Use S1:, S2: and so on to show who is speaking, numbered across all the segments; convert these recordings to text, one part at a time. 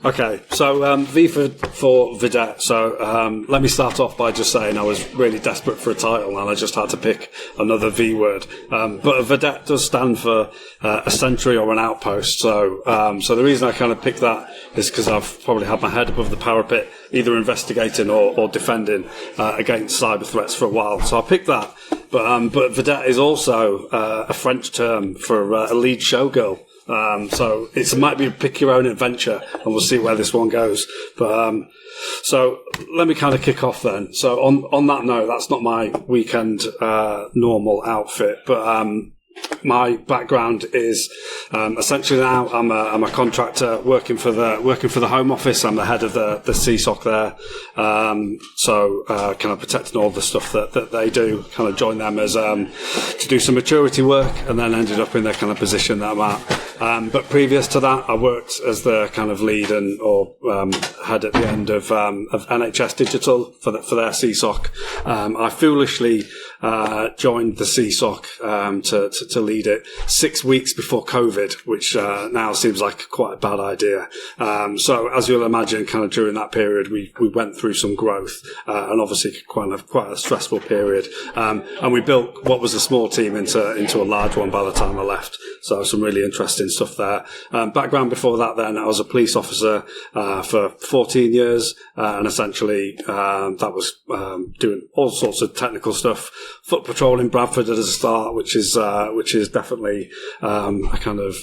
S1: Okay, so V for Vedette. So let me start off by just saying I was really desperate for a title and I just had to pick another V word. But a Vedette does stand for a sentry or an outpost. So the reason I kind of picked that is because I've probably had my head above the parapet, either investigating or defending against cyber threats for a while. So I picked that. But Vedette is also a French term for a lead showgirl. So it might be a pick your own adventure, and we'll see where this one goes. But so let me kind of kick off then. So on that note, that's not my weekend normal outfit, but my background is essentially now I'm a contractor working for the Home Office. I'm the head of the CSOC there, so kind of protecting all the stuff that they do. Kind of joined them as to do some maturity work, and then ended up in the kind of position that I'm at. But previous to that, I worked as the kind of lead or head at the end of NHS Digital for their CSOC. I foolishly joined the CSOC to lead it 6 weeks before COVID, which now seems like quite a bad idea. So as you'll imagine, kind of during that period, we went through some growth and obviously quite a stressful period. And we built what was a small team into a large one by the time I left. So some really interesting stuff there. Background before that, then I was a police officer for 14 years, and essentially that was doing all sorts of technical stuff. Foot patrol in Bradford as a start, which is definitely a kind of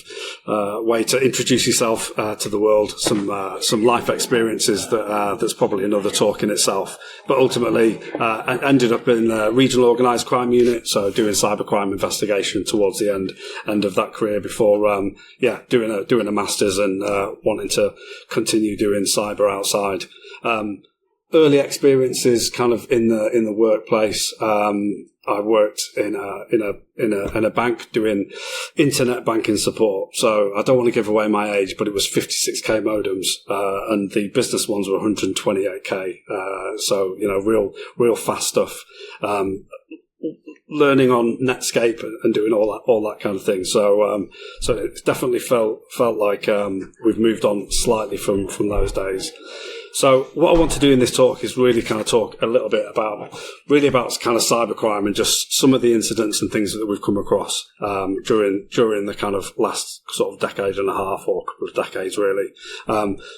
S1: way to introduce yourself to the world. Some life experiences that's probably another talk in itself. But ultimately, I ended up in the regional organised crime unit, so doing cybercrime investigation towards the end of that career before doing a master's and wanting to continue doing cyber outside. Early experiences kind of in the workplace. I worked in a bank doing internet banking support. So I don't want to give away my age, but it was 56k modems, and the business ones were 128k. So, real fast stuff. Learning on Netscape and doing all that kind of thing. So it definitely felt like we've moved on slightly from those days. So what I want to do in this talk is really kind of talk a little bit about kind of cybercrime and just some of the incidents and things that we've come across during the kind of last sort of decade and a half or couple of decades, really.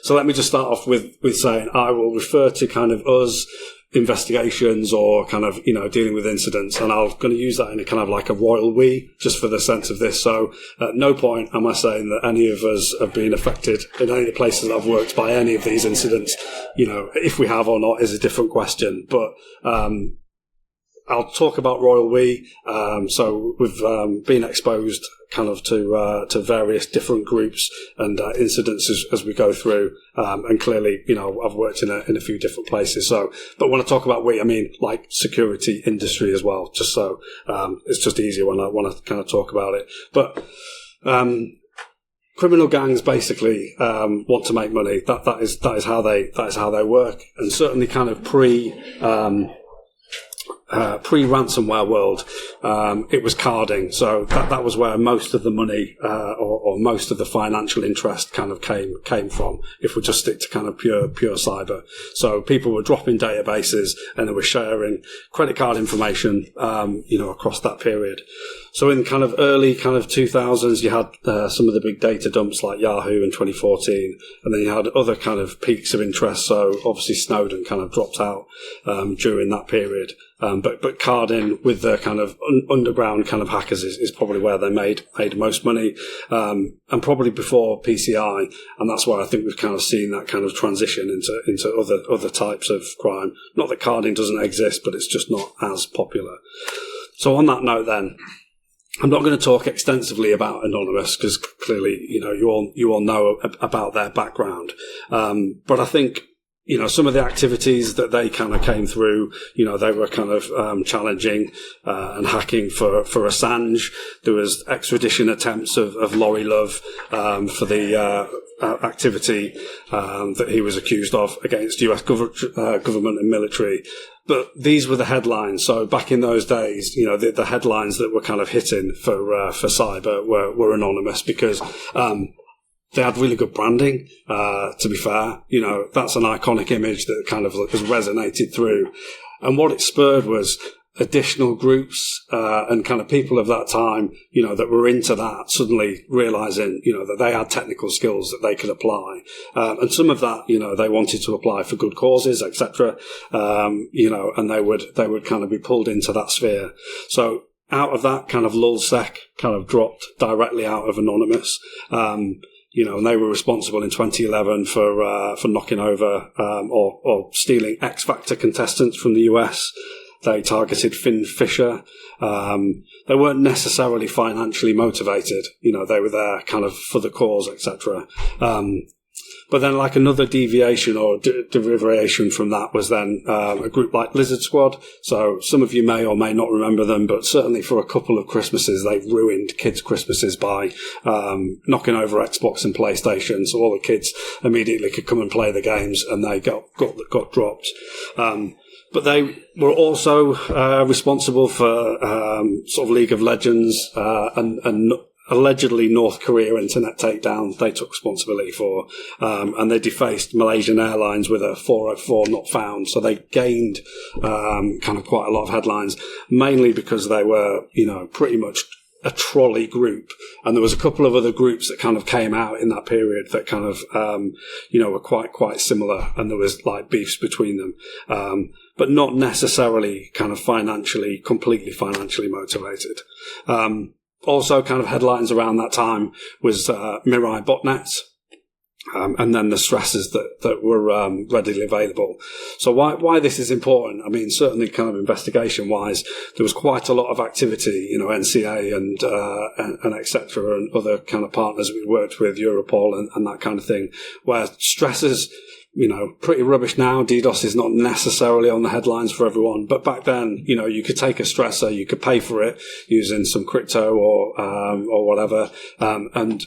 S1: So let me just start off with saying I will refer to kind of us investigations or kind of, dealing with incidents. And I'm going to use that in a kind of like a royal we, just for the sense of this. So at no point am I saying that any of us have been affected in any of the places that I've worked by any of these incidents. If we have or not is a different question. But I'll talk about royal we. So we've been exposed kind of to various different groups and incidents as we go through. And clearly, I've worked in a few different places. So, but when I talk about we, I mean like security industry as well. Just so it's just easier when I want to kind of talk about it. But criminal gangs basically want to make money. That is how they work. And certainly kind of pre-ransomware world, it was carding. So that was where most of the money, or most of the financial interest kind of came from, if we just stick to kind of pure cyber. So people were dropping databases and they were sharing credit card information, across that period. So in kind of early kind of 2000s, you had some of the big data dumps like Yahoo in 2014, and then you had other kind of peaks of interest. So obviously Snowden kind of dropped out during that period. But carding with the kind of underground kind of hackers is probably where they made most money, and probably before PCI, and that's where I think we've kind of seen that kind of transition into other types of crime. Not that carding doesn't exist, but it's just not as popular. So on that note, then, I'm not going to talk extensively about Anonymous because clearly, you all know about their background, but I think, some of the activities that they kind of came through, they were kind of challenging and hacking for Assange. There was extradition attempts of Laurie Love for the activity that he was accused of against US government and military. But these were the headlines. So back in those days, the headlines that were kind of hitting for cyber were anonymous because they had really good branding, to be fair. You know, that's an iconic image that kind of has resonated through. And what it spurred was additional groups, and kind of people of that time, you know, that were into that suddenly realizing, you know, that they had technical skills that they could apply. And some of that, you know, they wanted to apply for good causes, etc. You know, and they would kind of be pulled into that sphere. So out of that, kind of Lulzsec kind of dropped directly out of Anonymous. You know, and they were responsible in 2011 for knocking over, or stealing X Factor contestants from the US. They targeted Finn Fisher. They weren't necessarily financially motivated. You know, they were there kind of for the cause, etc. But then, like, another deviation or derivation from that was then a group like Lizard Squad. So some of you may or may not remember them, but certainly for a couple of Christmases, they've ruined kids' Christmases by knocking over Xbox and PlayStation, so all the kids immediately could come and play the games, and they got dropped. But they were also responsible for sort of League of Legends and allegedly North Korea internet takedown. They took responsibility for, and they defaced Malaysian Airlines with a 404 not found. So they gained kind of quite a lot of headlines, mainly because they were, you know, pretty much a trolley group. And there was a couple of other groups that kind of came out in that period that kind of, you know, were quite similar, and there was like beefs between them. But not necessarily kind of completely financially motivated. Also kind of headlines around that time was Mirai botnets, and then the stresses that were readily available. So why this is important? I mean, certainly kind of investigation wise, there was quite a lot of activity, you know, NCA and etc. and other kind of partners we worked with, Europol and that kind of thing, where stresses, you know, pretty rubbish now. DDoS is not necessarily on the headlines for everyone, but back then, you know, you could take a stressor, you could pay for it using some crypto or whatever, and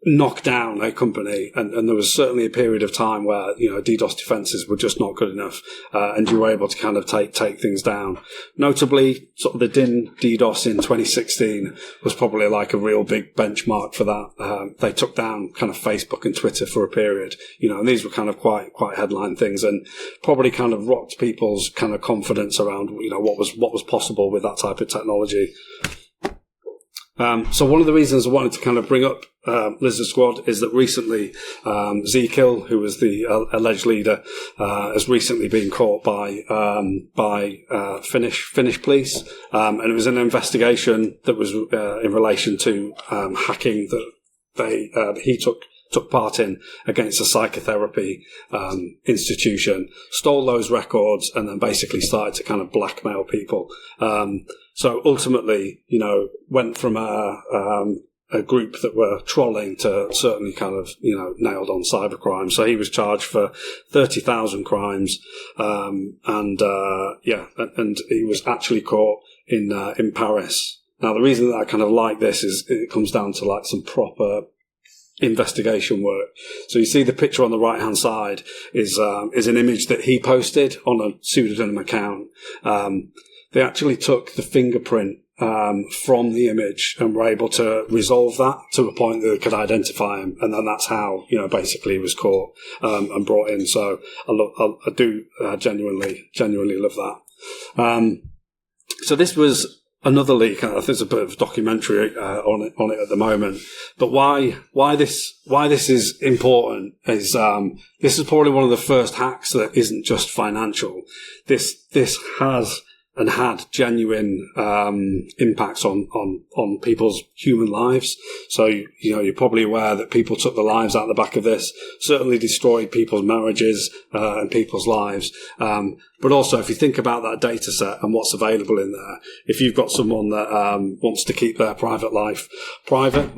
S1: knock down a company. And there was certainly a period of time where, you know, DDoS defenses were just not good enough, and you were able to kind of take things down. Notably, sort of the DIN DDoS in 2016 was probably like a real big benchmark for that. They took down kind of Facebook and Twitter for a period, you know, and these were kind of quite headline things, and probably kind of rocked people's kind of confidence around, you know, what was possible with that type of technology. So one of the reasons I wanted to kind of bring up Lizard Squad is that recently Zekill, who was the alleged leader, has recently been caught by Finnish police, and it was an investigation that was in relation to hacking that he took part in against a psychotherapy institution, stole those records, and then basically started to kind of blackmail people. So ultimately, you know, went from a group that were trolling to certainly kind of, you know, nailed on cybercrime. So he was charged for 30,000 crimes, and he was actually caught in Paris. Now, the reason that I kind of like this is it comes down to like some proper investigation work. So you see the picture on the right hand side is an image that he posted on a pseudonym account. They actually took the fingerprint from the image and were able to resolve that to a point that they could identify him, and then that's how, you know, basically he was caught and brought in. So I do genuinely love that. So this was another leak. I think there's a bit of a documentary on it at the moment. But why this is important is this is probably one of the first hacks that isn't just financial. This has and had genuine impacts on people's human lives. So, you know, you're probably aware that people took their lives out the back of this, certainly destroyed people's marriages and people's lives. But also, if you think about that data set and what's available in there, if you've got someone that wants to keep their private life private,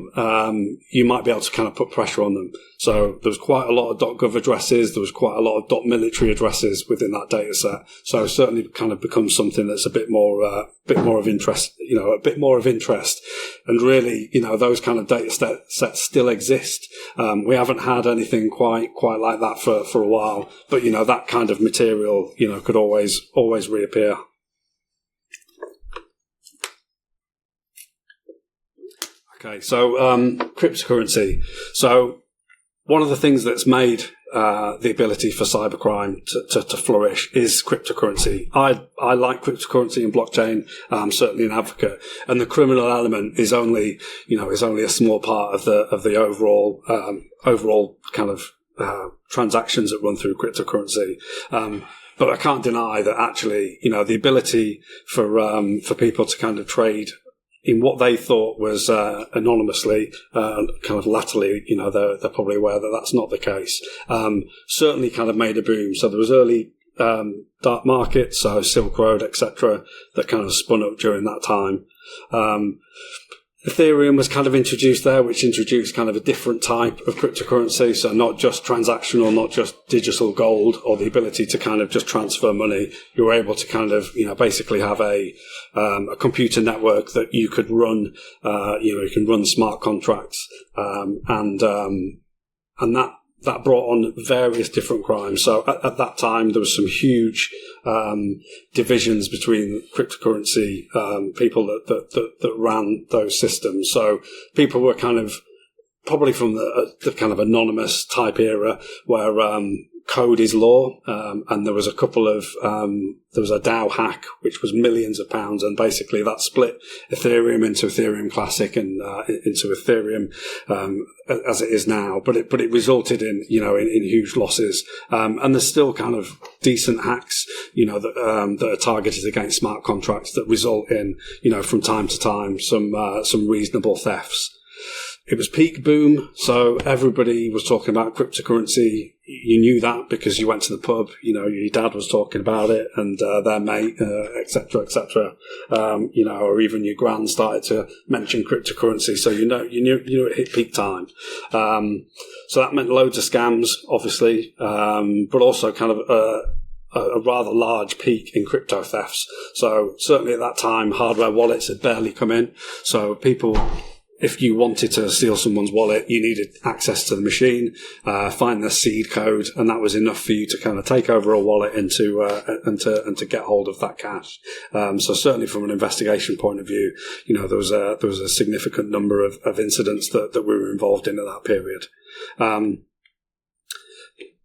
S1: you might be able to kind of put pressure on them. So there was quite a lot of .gov addresses, there was quite a lot of .military addresses within that data set. So certainly kind of becomes something that's a bit more of interest, you know, a bit more of interest. And really, you know, those kind of data sets still exist. We haven't had anything quite like that for a while, but, you know, that kind of material, you know, could always reappear. Okay, so cryptocurrency. So one of the things that's made the ability for cybercrime to flourish is cryptocurrency. I like cryptocurrency and blockchain. I'm certainly an advocate, and the criminal element is only a small part of the overall kind of transactions that run through cryptocurrency. But I can't deny that actually, the ability for people to kind of trade in what they thought was anonymously, kind of latterly, they're probably aware that that's not the case. Certainly kind of made a boom. So there was early dark markets, so Silk Road, etc., that kind of spun up during that time. Ethereum was kind of introduced there, which introduced kind of a different type of cryptocurrency. So not just transactional, not just digital gold, or the ability to kind of just transfer money. You were able to kind of, basically have a computer network that you could run, you can run smart contracts, and that brought on various different crimes. So at that time, there was some huge divisions between cryptocurrency people that ran those systems. So people were kind of probably from the kind of anonymous type era where code is law, and there was a couple of there was a DAO hack which was millions of pounds, and basically that split Ethereum into Ethereum Classic and into Ethereum as it is now. But it resulted in in huge losses, and there's still kind of decent hacks that are targeted against smart contracts that result in from time to time some reasonable thefts. It was peak boom, so everybody was talking about cryptocurrency. You knew that because you went to the pub, your dad was talking about it, and their mate, et cetera, or even your gran started to mention cryptocurrency, so you knew it hit peak time. So that meant loads of scams, obviously, but also kind of a rather large peak in crypto thefts. So certainly at that time, hardware wallets had barely come in, so people, if you wanted to steal someone's wallet, you needed access to the machine, find the seed code, and that was enough for you to kind of take over a wallet and to get hold of that cash. So certainly from an investigation point of view, there was a significant number of incidents that we were involved in at that period.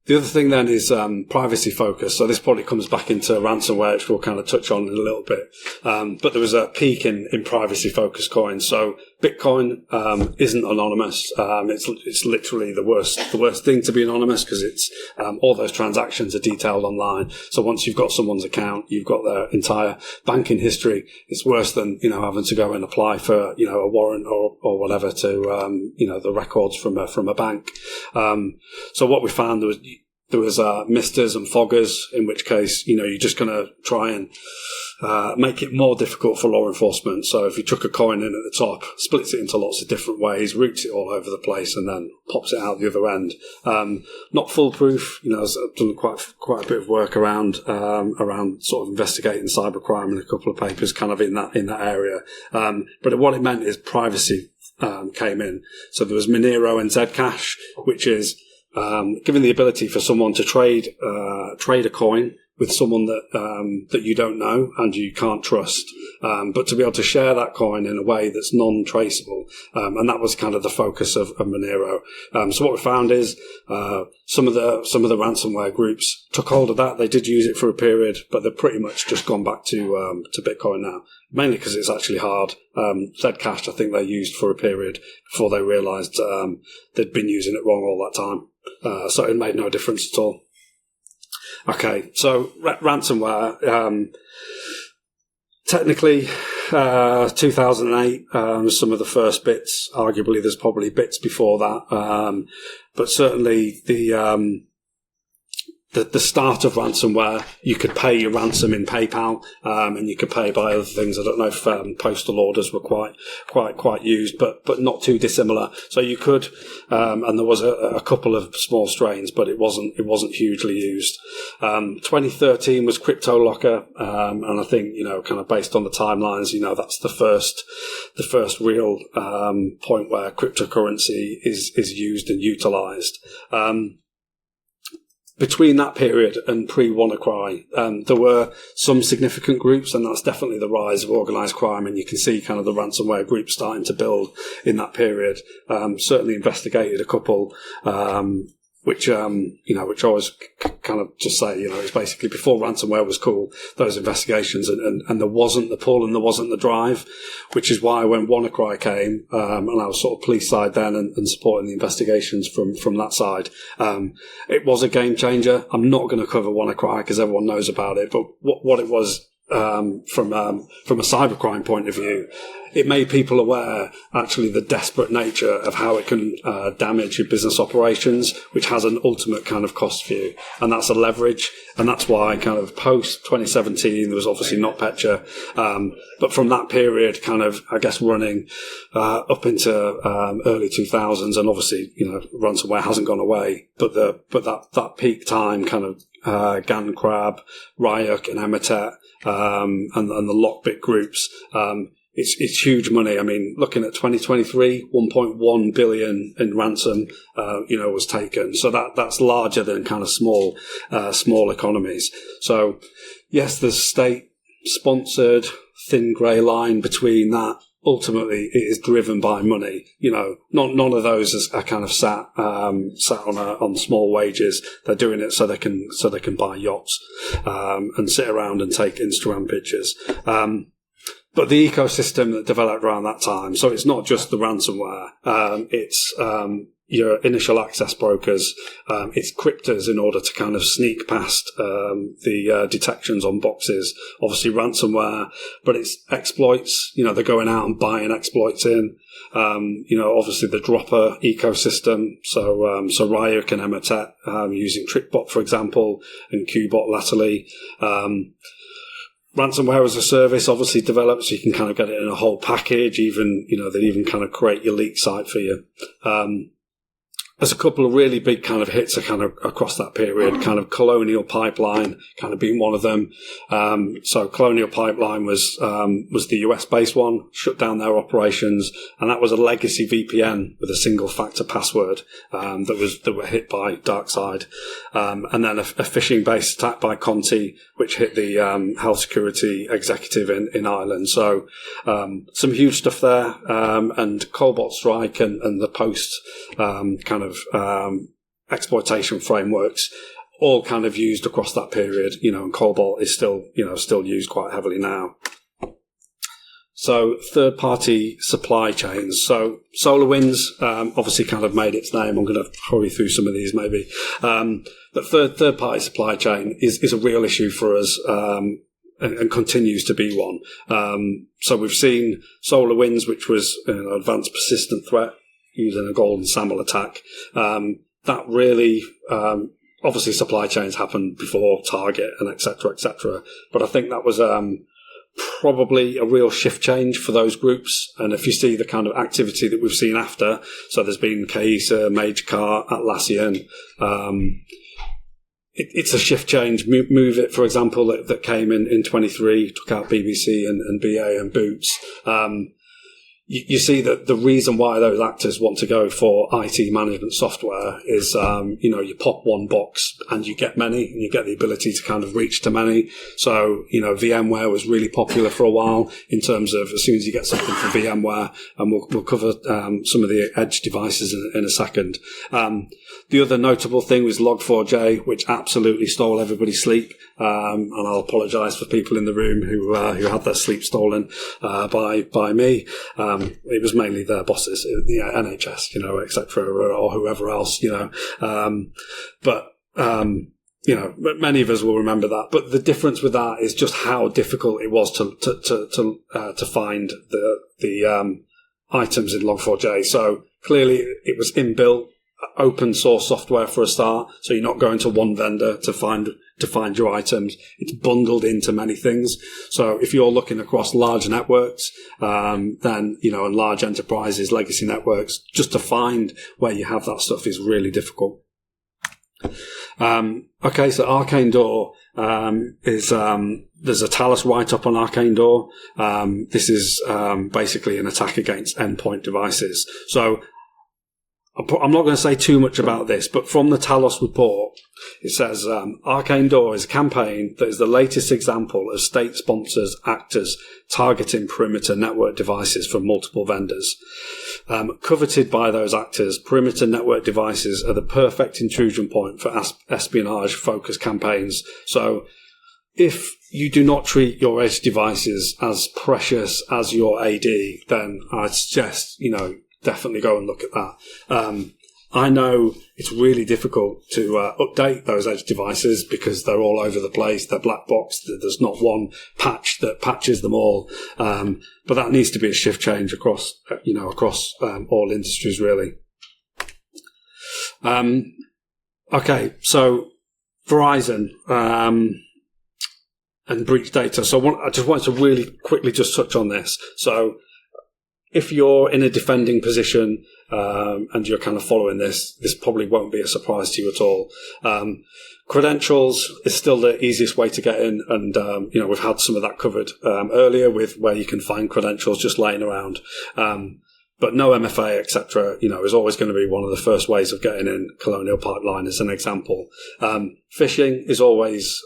S1: The other thing then is privacy focus. So this probably comes back into ransomware, which we'll kind of touch on in a little bit. But there was a peak in privacy focused coins. So Bitcoin isn't anonymous. It's literally the worst thing to be anonymous, because it's all those transactions are detailed online. So once you've got someone's account, you've got their entire banking history. It's worse than having to go and apply for a warrant or whatever to the records from a bank. So what we found there was misters and foggers, in which case, you're just going to try and make it more difficult for law enforcement. So if you chuck a coin in at the top, splits it into lots of different ways, routes it all over the place, and then pops it out the other end. Not foolproof. I've done quite a bit of work around sort of investigating cybercrime and a couple of papers kind of in that area. But what it meant is privacy came in. So there was Monero and Zcash, which is giving the ability for someone to trade a coin with someone that you don't know and you can't trust, but to be able to share that coin in a way that's non-traceable, and that was kind of the focus of Monero. So what we found is some of the ransomware groups took hold of that. They did use it for a period, but they've pretty much just gone back to Bitcoin now, mainly because it's actually hard. Zcash, I think they used for a period before they realised they'd been using it wrong all that time. So it made no difference at all. Okay, so ransomware, technically 2008, some of the first bits. Arguably there's probably bits before that, but certainly the start of ransomware, you could pay your ransom in PayPal, and you could pay by other things. I don't know if postal orders were quite used, but not too dissimilar. So you could, and there was a couple of small strains, but it wasn't hugely used. 2013 was CryptoLocker, and I think kind of based on the timelines, that's the first real point where cryptocurrency is used and utilized. between that period and pre-WannaCry, there were some significant groups, and that's definitely the rise of organised crime, and you can see kind of the ransomware groups starting to build in that period. Certainly investigated a couple, which I always kind of just say, it's basically before ransomware was cool, those investigations, and there wasn't the pull and there wasn't the drive, which is why when WannaCry came, and I was sort of police side then and supporting the investigations from that side, it was a game changer. I'm not going to cover WannaCry because everyone knows about it, but what it was, from a cybercrime point of view, it made people aware, actually, the desperate nature of how it can damage your business operations, which has an ultimate kind of cost view, and that's a leverage, and that's why kind of post 2017 there was obviously NotPetya, but from that period, kind of I guess running up into early 2000s, and obviously ransomware hasn't gone away, but that peak time kind of GanCrab, Ryuk, and Emotet, and the Lockbit groups. It's huge money. I mean, looking at 2023, 1.1 billion in ransom, was taken. So that's larger than kind of small economies. So yes, there's state sponsored thin grey line between that. Ultimately, it is driven by money. None of those are kind of sat on small wages. They're doing it so they can buy yachts, and sit around and take Instagram pictures. But the ecosystem that developed around that time, so it's not just the ransomware, it's your initial access brokers, it's cryptors in order to kind of sneak past the detections on boxes, obviously ransomware, but it's exploits, they're going out and buying exploits in, obviously the dropper ecosystem, so Ryuk and Emotet, using TrickBot, for example, and QBot latterly. Ransomware as a service obviously developed, so you can kind of get it in a whole package. Even, they even kind of create your leak site for you. There's a couple of really big kind of hits kind of across that period, kind of Colonial Pipeline kind of being one of them. So Colonial Pipeline was the US based one, shut down their operations, and that was a legacy VPN with a single factor password, that were hit by DarkSide. And then a phishing based attack by Conti, which hit the, health security executive in Ireland. So, some huge stuff there. And Cobalt Strike and the post, kind of exploitation frameworks, all kind of used across that period, and Cobalt is still used quite heavily now. So third-party supply chains. So SolarWinds, obviously kind of made its name. I'm going to hurry through some of these maybe. The third-party supply chain is a real issue for us, and continues to be one. So we've seen SolarWinds, which was an advanced persistent threat, using a golden SAML attack. That really, obviously supply chains happened before Target and et cetera, but I think that was, probably a real shift change for those groups. And if you see the kind of activity that we've seen after, so there's been Kaisa, MageCart, Atlassian, it's a shift change. Move It, for example, that came in 23, took out BBC and BA and Boots. You see that the reason why those actors want to go for IT management software is, you pop one box and you get many, and you get the ability to kind of reach to many. So, VMware was really popular for a while in terms of as soon as you get something from VMware, and we'll cover some of the edge devices in a second. The other notable thing was Log4j, which absolutely stole everybody's sleep. And I'll apologise for people in the room who had their sleep stolen by me. It was mainly their bosses, NHS, et cetera, or whoever else, but many of us will remember that. But the difference with that is just how difficult it was to find the items in Log4j. So clearly it was inbuilt, open source software for a start. So you're not going to one vendor to find your items. It's bundled into many things. So if you're looking across large networks, then, and large enterprises, legacy networks, just to find where you have that stuff is really difficult. Okay, so Arcane Door, there's a Talus write-up on Arcane Door. This is, basically an attack against endpoint devices. So I'm not going to say too much about this, but from the Talos report, it says Arcane Door is a campaign that is the latest example of state sponsors, actors targeting perimeter network devices from multiple vendors. Coveted by those actors, perimeter network devices are the perfect intrusion point for espionage-focused campaigns. So if you do not treat your edge devices as precious as your AD, then I suggest, definitely go and look at that. I know it's really difficult to update those edge devices because they're all over the place. They're black boxed. There's not one patch that patches them all. But that needs to be a shift change across all industries, really. Okay, so Verizon and breach data. So I just wanted to really quickly just touch on this. So if you're in a defending position and you're kind of following this probably won't be a surprise to you at all. Credentials is still the easiest way to get in, and we've had some of that covered earlier with where you can find credentials just laying around. But no MFA, etc., is always going to be one of the first ways of getting in. Colonial Pipeline is an example. Phishing is always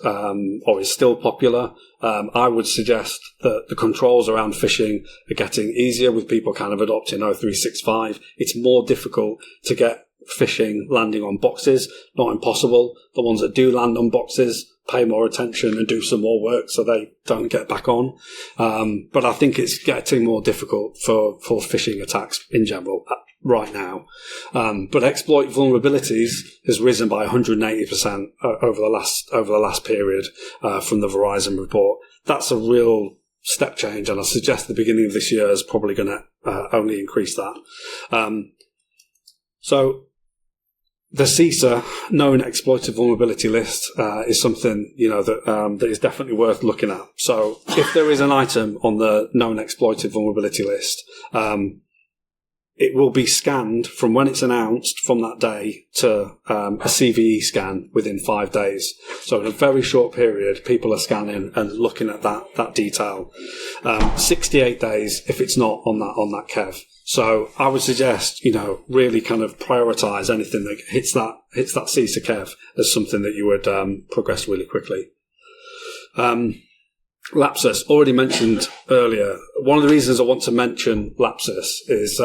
S1: still popular. I would suggest that the controls around phishing are getting easier with people kind of adopting O365. It's more difficult to get phishing landing on boxes, not impossible. The ones that do land on boxes pay more attention and do some more work so they don't get back on. But I think it's getting more difficult for phishing attacks in general right now. But exploit vulnerabilities has risen by 180% over the last period from the Verizon report. That's a real step change, and I suggest the beginning of this year is probably going to only increase that. So the CISA known exploited vulnerability list is something that is definitely worth looking at. So if there is an item on the known exploited vulnerability list, it will be scanned from when it's announced from that day to a CVE scan within 5 days. So in a very short period, people are scanning and looking at that detail. 68 days if it's not on that KEV. So I would suggest, really kind of prioritize anything that hits that CISA KEV as something that you would progress really quickly. Lapsus, already mentioned earlier. One of the reasons I want to mention Lapsus is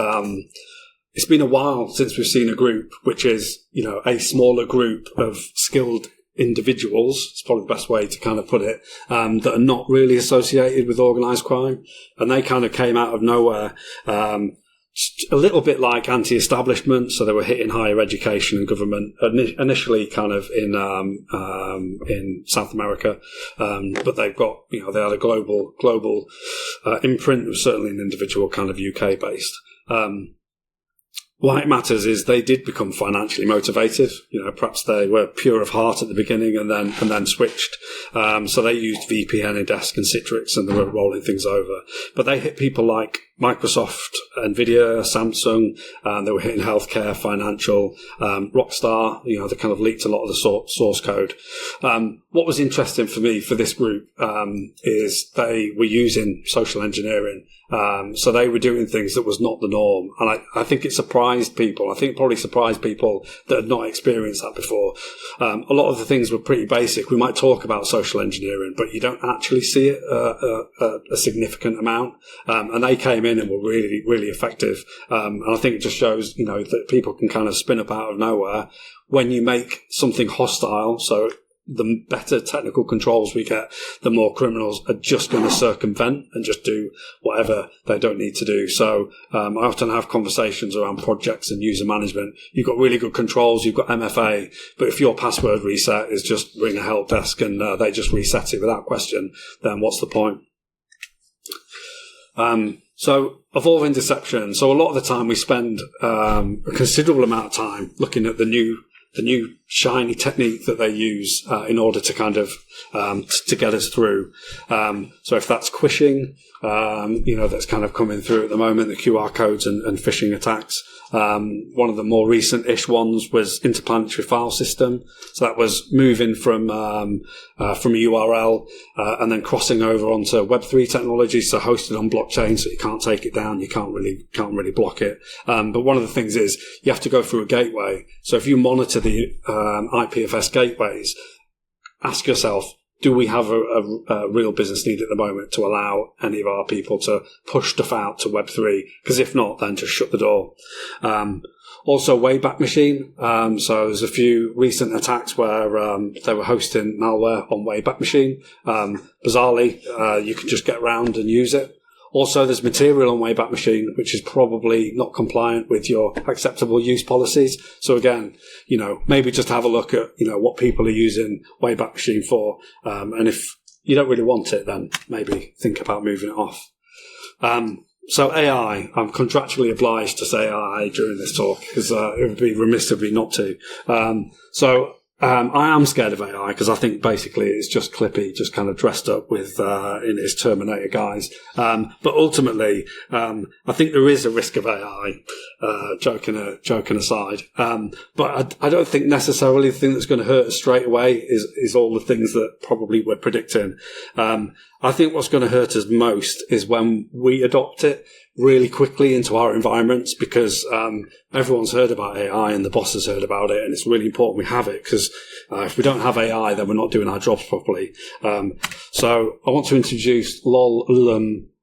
S1: it's been a while since we've seen a group which is, a smaller group of skilled individuals, it's probably the best way to kind of put it, that are not really associated with organised crime. And they kind of came out of nowhere. A little bit like anti-establishment, so they were hitting higher education and government initially, kind of in South America, but they've got they had a global imprint. It was certainly an individual kind of UK based. Why it matters is they did become financially motivated. Perhaps they were pure of heart at the beginning and then switched. So they used VPN and Desk and Citrix, and they were rolling things over. But they hit people like Microsoft, Nvidia, Samsung, and they were hitting healthcare, financial, Rockstar. They kind of leaked a lot of the source code. What was interesting for me for this group is they were using social engineering. So they were doing things that was not the norm. And I think it surprised people. I think it probably surprised people that had not experienced that before. A lot of the things were pretty basic. We might talk about social engineering, but you don't actually see it a significant amount. And they came in and were really, really effective. And I think it just shows, that people can kind of spin up out of nowhere when you make something hostile. So the better technical controls we get, the more criminals are just going to circumvent and just do whatever they don't need to do. So I often have conversations around projects and user management. You've got really good controls, you've got MFA, but if your password reset is just ring a help desk and they just reset it without question, then what's the point? So evolving deception. So a lot of the time we spend a considerable amount of time looking at the new shiny technique that they use in order to kind of to get us through. So if that's quishing, that's kind of coming through at the moment, the QR codes and phishing attacks. One of the more recent-ish ones was interplanetary file system. So that was moving from a URL and then crossing over onto Web3 technology, so hosted on blockchain, so you can't take it down, you can't really block it. But one of the things is you have to go through a gateway. So if you monitor the IPFS gateways, ask yourself, do we have a real business need at the moment to allow any of our people to push stuff out to Web3? Because if not, then just shut the door. Also, Wayback Machine. So there's a few recent attacks where they were hosting malware on Wayback Machine. Bizarrely, you can just get around and use it. Also, there's material on Wayback Machine, which is probably not compliant with your acceptable use policies. So again, maybe just have a look at, what people are using Wayback Machine for. And if you don't really want it, then maybe think about moving it off. So AI, I'm contractually obliged to say AI during this talk because it would be remiss of me not to. I am scared of AI because I think basically it's just Clippy, just kind of dressed up with in his Terminator guise. But ultimately, I think there is a risk of AI. Joking aside, but I don't think necessarily the thing that's going to hurt us straight away is all the things that probably we're predicting. I think what's going to hurt us most is when we adopt it really quickly into our environments, because everyone's heard about AI and the boss has heard about it, and it's really important we have it, because if we don't have AI, then we're not doing our jobs properly. So I want to introduce LOL,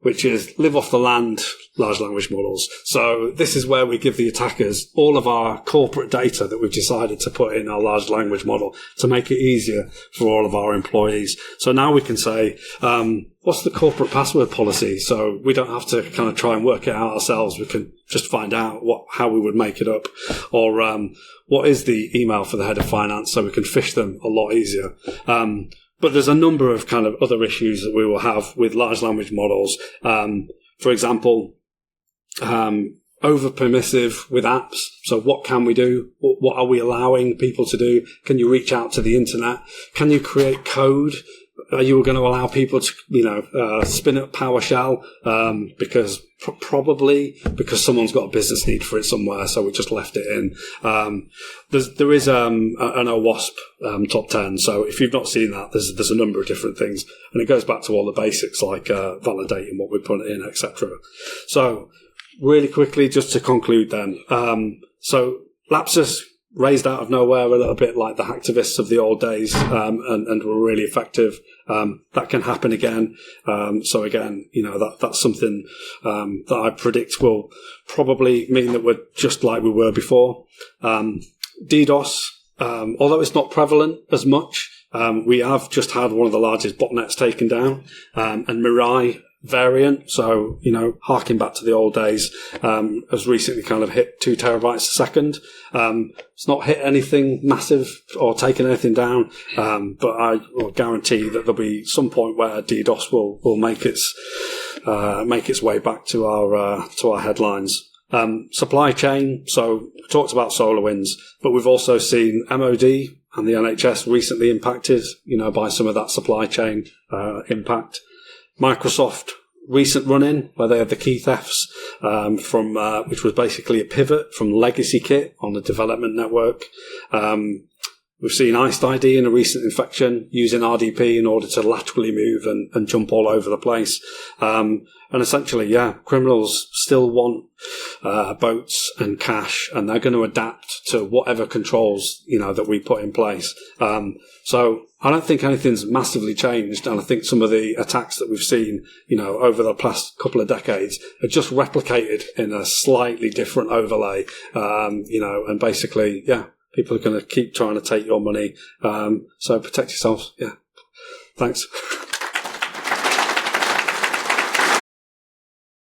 S1: which is live off the land large language models. So this is where we give the attackers all of our corporate data that we've decided to put in our large language model to make it easier for all of our employees. So now we can say, what's the corporate password policy? So we don't have to kind of try and work it out ourselves. We can just find out how we would make it up. Or what is the email for the head of finance, so we can phish them a lot easier. But there's a number of kind of other issues that we will have with large language models. For example, over permissive with apps. So what can we do? What are we allowing people to do? Can you reach out to the internet? Can you create code? Are you going to allow people to, spin up PowerShell? Probably because someone's got a business need for it somewhere, so we just left it in. There is an OWASP top 10. So if you've not seen that, there's a number of different things, and it goes back to all the basics like validating what we put in, etc. So really quickly, just to conclude, then, so lapsus raised out of nowhere, a little bit like the hacktivists of the old days, and were really effective. That can happen again. So again, that's something that I predict will probably mean that we're just like we were before. DDoS, although it's not prevalent as much, we have just had one of the largest botnets taken down, and Mirai variant, so harking back to the old days, has recently kind of hit 2 terabytes a second. It's not hit anything massive or taken anything down, but I will guarantee that there'll be some point where DDoS will make its way back to our headlines. Supply chain, so we talked about SolarWinds, but we've also seen MOD and the NHS recently impacted by some of that supply chain impact. Microsoft recent run-in where they had the key thefts from which was basically a pivot from legacy kit on the development network. We've seen Iced ID in a recent infection using RDP in order to laterally move and jump all over the place. And essentially, criminals still want boats and cash, and they're going to adapt to whatever controls that we put in place. So I don't think anything's massively changed, and I think some of the attacks that we've seen, over the past couple of decades are just replicated in a slightly different overlay. And basically, people are going to keep trying to take your money. So protect yourselves. Yeah. Thanks.